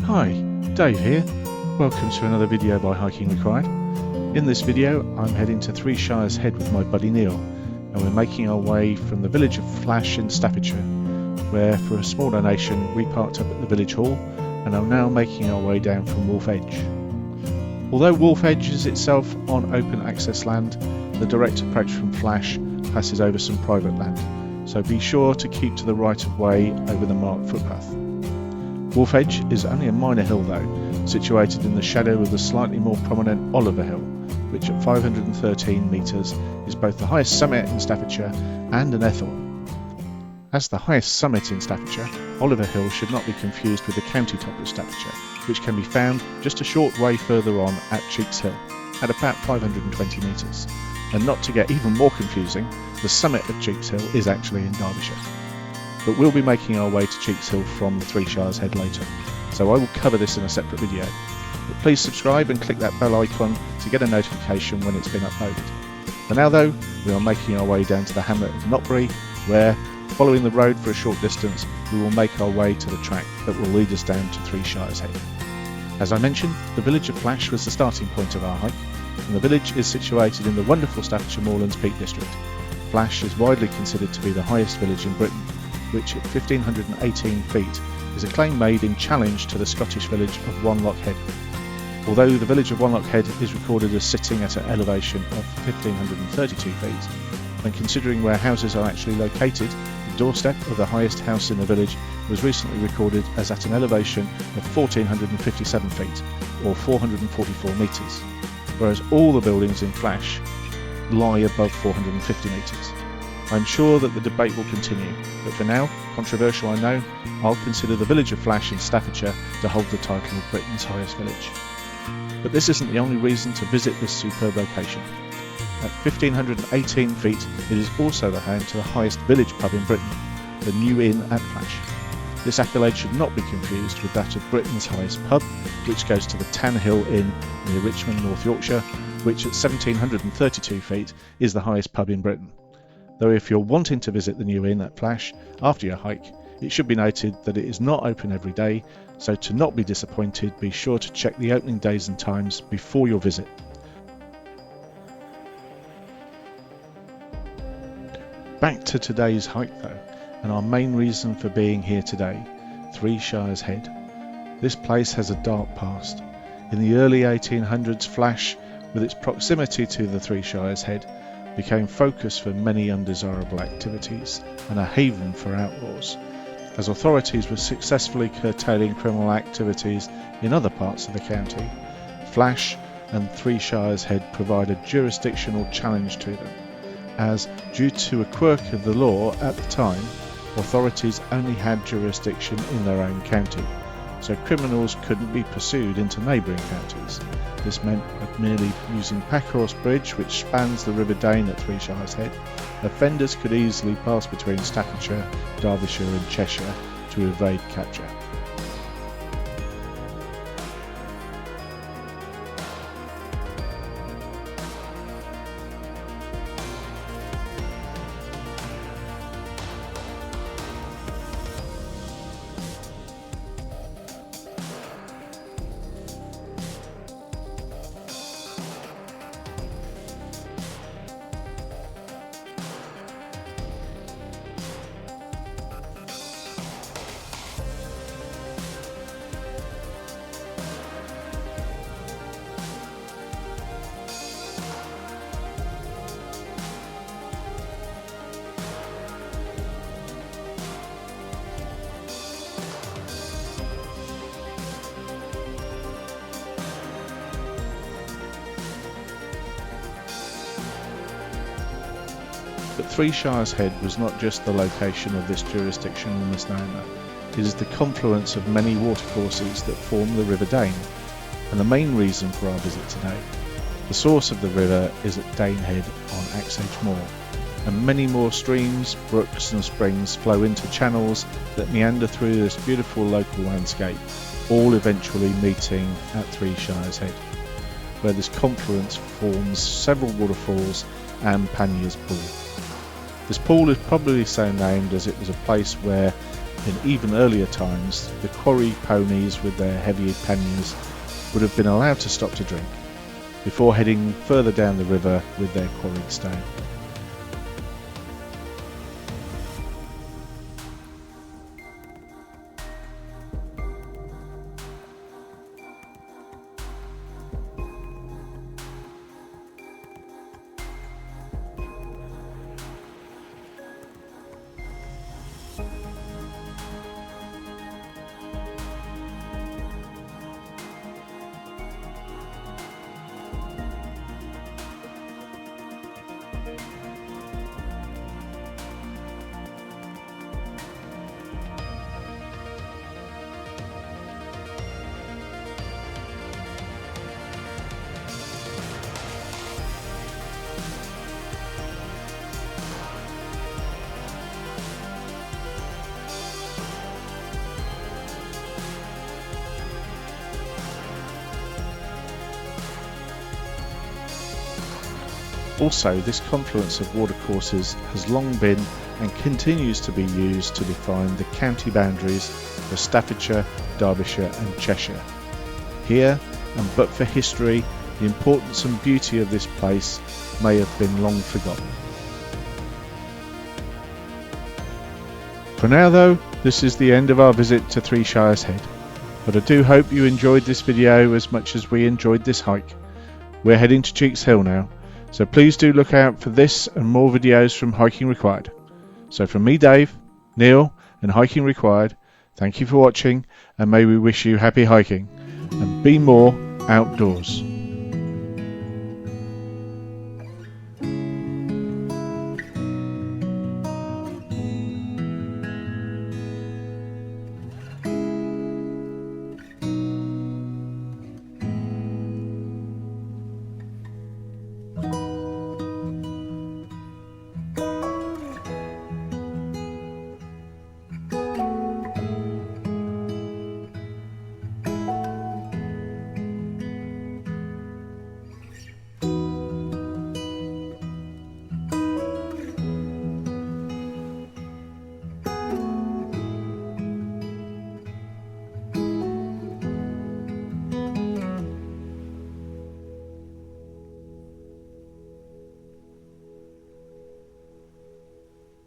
Hi, Dave here. Welcome to another video by Hiking Required. In this video I'm heading to Three Shires Head with my buddy Neil, and we're making our way from the village of Flash in Staffordshire, where for a small donation we parked up at the village hall and are now making our way down from Wolf Edge. Although Wolf Edge is itself on open access land, the direct approach from Flash passes over some private land, so be sure to keep to the right of way over the marked footpath. Wolf Edge is only a minor hill though, situated in the shadow of the slightly more prominent Oliver Hill, which at 513 metres is both the highest summit in Staffordshire and an ethel. As the highest summit in Staffordshire, Oliver Hill should not be confused with the county top of Staffordshire, which can be found just a short way further on at Cheeks Hill, at about 520 metres. And not to get even more confusing, the summit of Cheeks Hill is actually in Derbyshire. But we'll be making our way to Cheeks Hill from Three Shires Head later, so I will cover this in a separate video. But please subscribe and click that bell icon to get a notification when it's been uploaded. For now though, we are making our way down to the hamlet of Notbury, where, following the road for a short distance, we will make our way to the track that will lead us down to Three Shires Head. As I mentioned, the village of Flash was the starting point of our hike, and the village is situated in the wonderful Staffordshire Moorlands Peak District. Flash is widely considered to be the highest village in Britain, which at 1,518 feet is a claim made in challenge to the Scottish village of Wanlock Head. Although the village of Wanlock Head is recorded as sitting at an elevation of 1,532 feet, and considering where houses are actually located, the doorstep of the highest house in the village was recently recorded as at an elevation of 1,457 feet, or 444 metres, whereas all the buildings in Flash lie above 450 metres. I'm sure that the debate will continue, but for now, controversial I know, I'll consider the village of Flash in Staffordshire to hold the title of Britain's highest village. But this isn't the only reason to visit this superb location. At 1,518 feet, it is also the home to the highest village pub in Britain, the New Inn at Flash. This accolade should not be confused with that of Britain's highest pub, which goes to the Tan Hill Inn near Richmond, North Yorkshire, which at 1,732 feet is the highest pub in Britain. Though if you're wanting to visit the New Inn at Flash after your hike, it should be noted that it is not open every day, so to not be disappointed, be sure to check the opening days and times before your visit. Back to today's hike though, and our main reason for being here today, Three Shires Head. This place has a dark past. In the early 1800s, Flash, with its proximity to the Three Shires Head, became focus for many undesirable activities and a haven for outlaws, as authorities were successfully curtailing criminal activities in other parts of the county. Flash and Three Shires Head provide a jurisdictional challenge to them, as, due to a quirk of the law at the time, authorities only had jurisdiction in their own county, so criminals couldn't be pursued into neighbouring counties. This meant that merely using Packhorse Bridge, which spans the River Dane at Three Shires Head, offenders could easily pass between Staffordshire, Derbyshire and Cheshire to evade capture. But Three Shires Head was not just the location of this jurisdictional misnomer. It is the confluence of many watercourses that form the River Dane, and the main reason for our visit today. The source of the river is at Dane Head on Axage Moor, and many more streams, brooks and springs flow into channels that meander through this beautiful local landscape, all eventually meeting at Three Shires Head, where this confluence forms several waterfalls and Panniers Pool. This pool is probably so named as it was a place where In even earlier times, the quarry ponies with their heavy panniers would have been allowed to stop to drink, before heading further down the river with their quarried stone. Also, this confluence of watercourses has long been and continues to be used to define the county boundaries for Staffordshire, Derbyshire and Cheshire. Here, and but for history, the importance and beauty of this place may have been long forgotten. For now though, this is the end of our visit to Three Shires Head, but I do hope you enjoyed this video as much as we enjoyed this hike. We're heading to Cheeks Hill now, so please do look out for this and more videos from Hiking Required. So from me, Dave, Neil and Hiking Required, thank you for watching, and may we wish you happy hiking and be more outdoors.